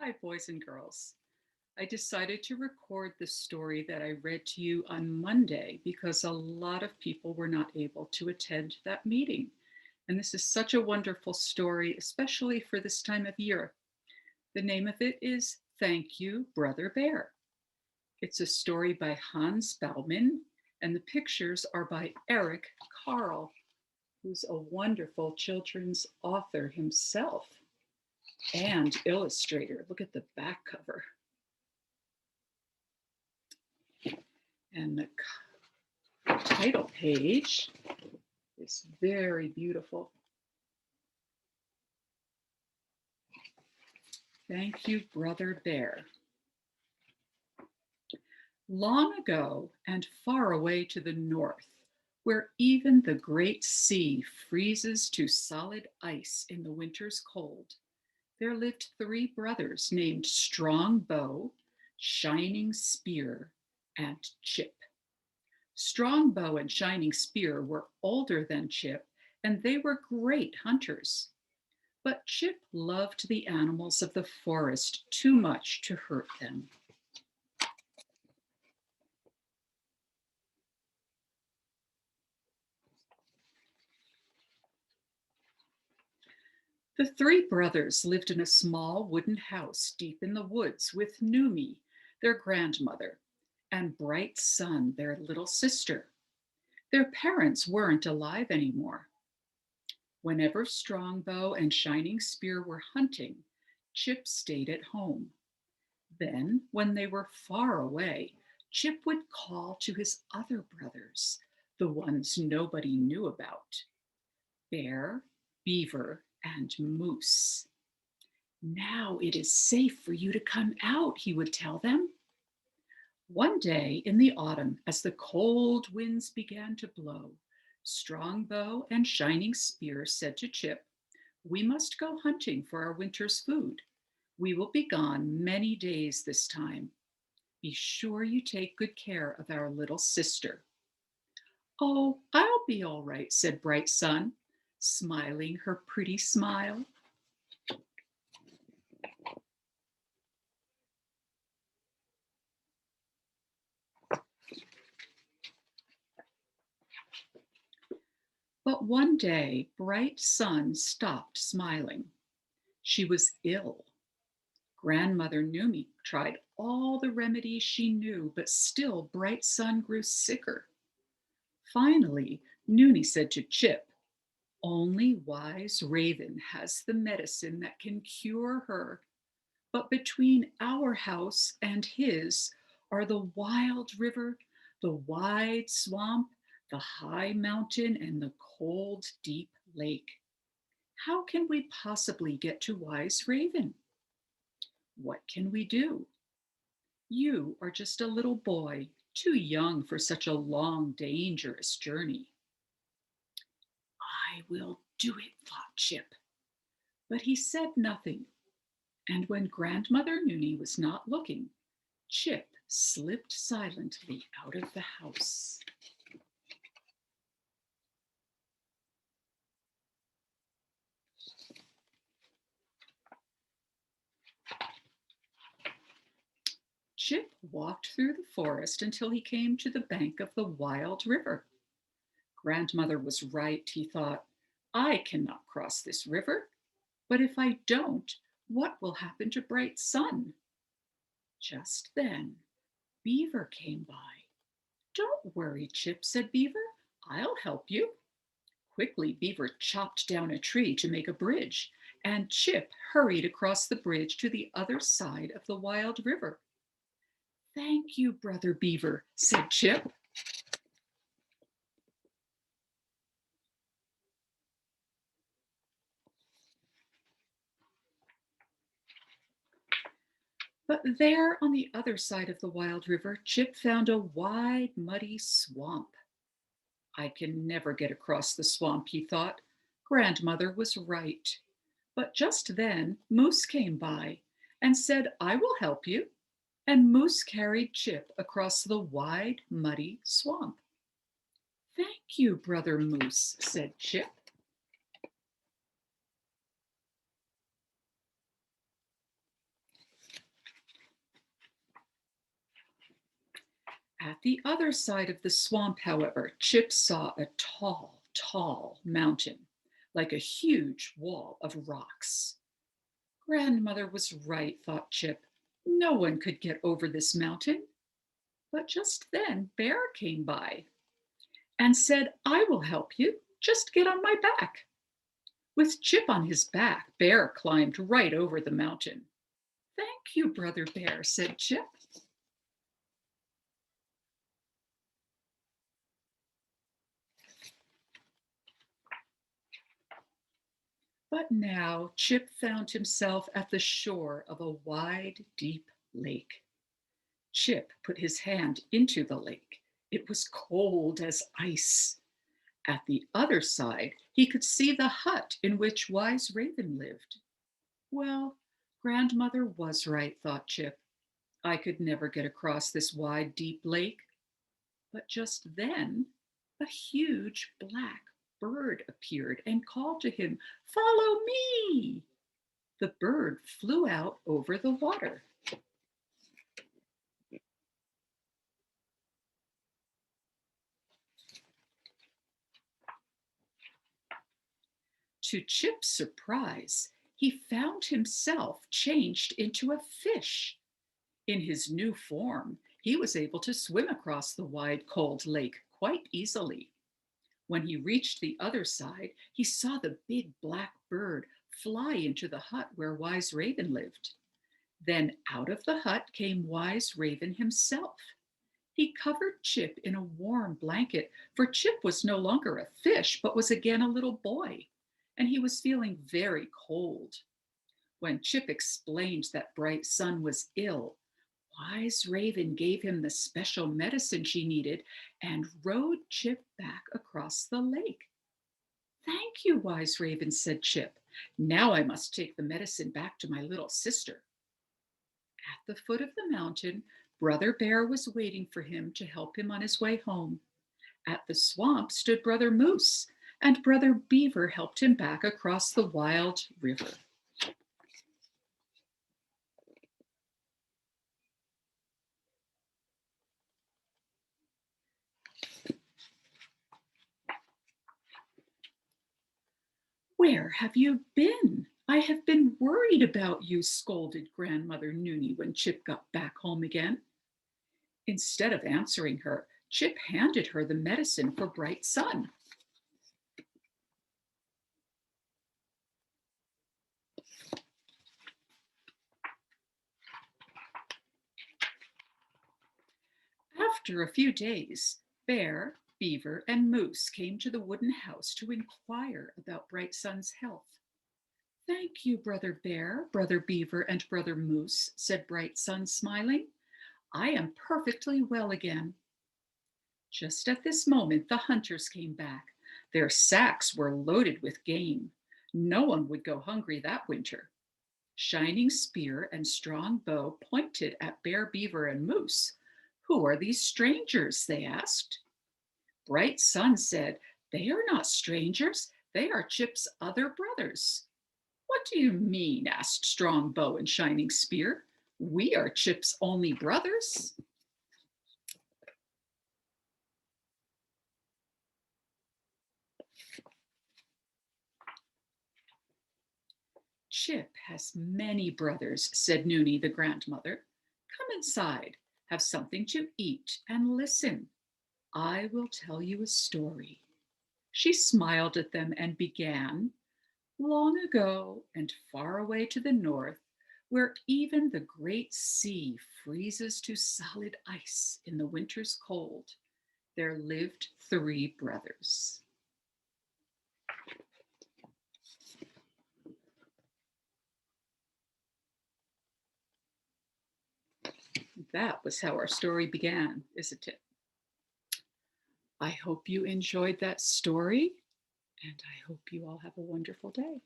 Hi, boys and girls. I decided to record the story that I read to you on Monday because a lot of people were not able to attend that meeting. And this is such a wonderful story, especially for this time of year. The name of it is Thank You, Brother Bear. It's a story by Hans Baumann, and the pictures are by Eric Carle, who's a wonderful children's author himself and illustrator. Look at the back cover. And the title page is very beautiful. Thank you, Brother Bear. Long ago and far away to the north, where even the great sea freezes to solid ice in the winter's cold, there lived three brothers named Strong Bow, Shining Spear, and Chip. Strong Bow and Shining Spear were older than Chip, and they were great hunters. But Chip loved the animals of the forest too much to hurt them. The three brothers lived in a small wooden house deep in the woods with Numi, their grandmother, and Bright Sun, their little sister. Their parents weren't alive anymore. Whenever Strongbow and Shining Spear were hunting, Chip stayed at home. Then, when they were far away, Chip would call to his other brothers, the ones nobody knew about: Bear, Beaver, and Moose. Now it is safe for you to come out, he would tell them. One day in the autumn, as the cold winds began to blow, Strongbow and Shining Spear said to Chip, "We must go hunting for our winter's food. We will be gone many days this time. Be sure you take good care of our little sister." "Oh, I'll be all right," said Bright Sun, smiling her pretty smile. But one day, Bright Sun stopped smiling. She was ill. Grandmother Numi tried all the remedies she knew, but still Bright Sun grew sicker. Finally, Noonie said to Chip, "Only Wise Raven has the medicine that can cure her. But between our house and his are the wild river, the wide swamp, the high mountain, and the cold, deep lake. How can we possibly get to Wise Raven? What can we do? You are just a little boy, too young for such a long, dangerous journey." "I will do it," thought Chip. But he said nothing, and when Grandmother Noonie was not looking, Chip slipped silently out of the house. Chip walked through the forest until he came to the bank of the wild river. Grandmother was right, he thought. I cannot cross this river. But if I don't, what will happen to Bright Sun? Just then, Beaver came by. "Don't worry, Chip," said Beaver. "I'll help you." Quickly, Beaver chopped down a tree to make a bridge, and Chip hurried across the bridge to the other side of the wild river. "Thank you, Brother Beaver," said Chip. But there on the other side of the wild river, Chip found a wide, muddy swamp. I can never get across the swamp, he thought. Grandmother was right. But just then, Moose came by and said, "I will help you." And Moose carried Chip across the wide, muddy swamp. "Thank you, Brother Moose," said Chip. the other side of the swamp, however, Chip saw a tall, tall mountain, like a huge wall of rocks. Grandmother was right, thought Chip. No one could get over this mountain. But just then Bear came by and said, I will help you. Just get on my back. With Chip on his back, Bear climbed right over the mountain. Thank you, Brother Bear, said Chip. But now Chip found himself at the shore of a wide, deep lake. Chip put his hand into the lake. It was cold as ice. At the other side, he could see the hut in which Wise Raven lived. Well, Grandmother was right, thought Chip. I could never get across this wide, deep lake. But just then, a huge black bird appeared and called to him, Follow me! The bird flew out over the water. To Chip's surprise, he found himself changed into a fish. In his new form, he was able to swim across the wide, cold lake quite easily. When he reached the other side, he saw the big black bird fly into the hut where Wise Raven lived. Then out of the hut came Wise Raven himself. He covered Chip in a warm blanket, for Chip was no longer a fish, but was again a little boy, and he was feeling very cold. When Chip explained that Bright Sun was ill, Wise Raven gave him the special medicine she needed and rowed Chip back across the lake. Thank you, Wise Raven, said Chip. Now I must take the medicine back to my little sister. At the foot of the mountain, Brother Bear was waiting for him to help him on his way home. At the swamp stood Brother Moose, and Brother Beaver helped him back across the wild river. Where have you been? I have been worried about you, scolded Grandmother Noonie when Chip got back home again. Instead of answering her, Chip handed her the medicine for Bright Sun. After a few days, Bear, Beaver, and Moose came to the wooden house to inquire about Bright Sun's health. Thank you, Brother Bear, Brother Beaver, and Brother Moose, said Bright Sun, smiling. I am perfectly well again. Just at this moment, the hunters came back. Their sacks were loaded with game. No one would go hungry that winter. Shining Spear and Strong Bow pointed at Bear, Beaver, and Moose. Who are these strangers? They asked. Bright Sun said, They are not strangers. They are Chip's other brothers. What do you mean? Asked Strong Bow and Shining Spear. We are Chip's only brothers. Chip has many brothers, said Noonie the grandmother. Come inside, have something to eat, and listen. I will tell you a story. She smiled at them and began. Long ago and far away to the north, where even the great sea freezes to solid ice in the winter's cold, there lived 3 brothers. That was how our story began, isn't it? I hope you enjoyed that story, and I hope you all have a wonderful day.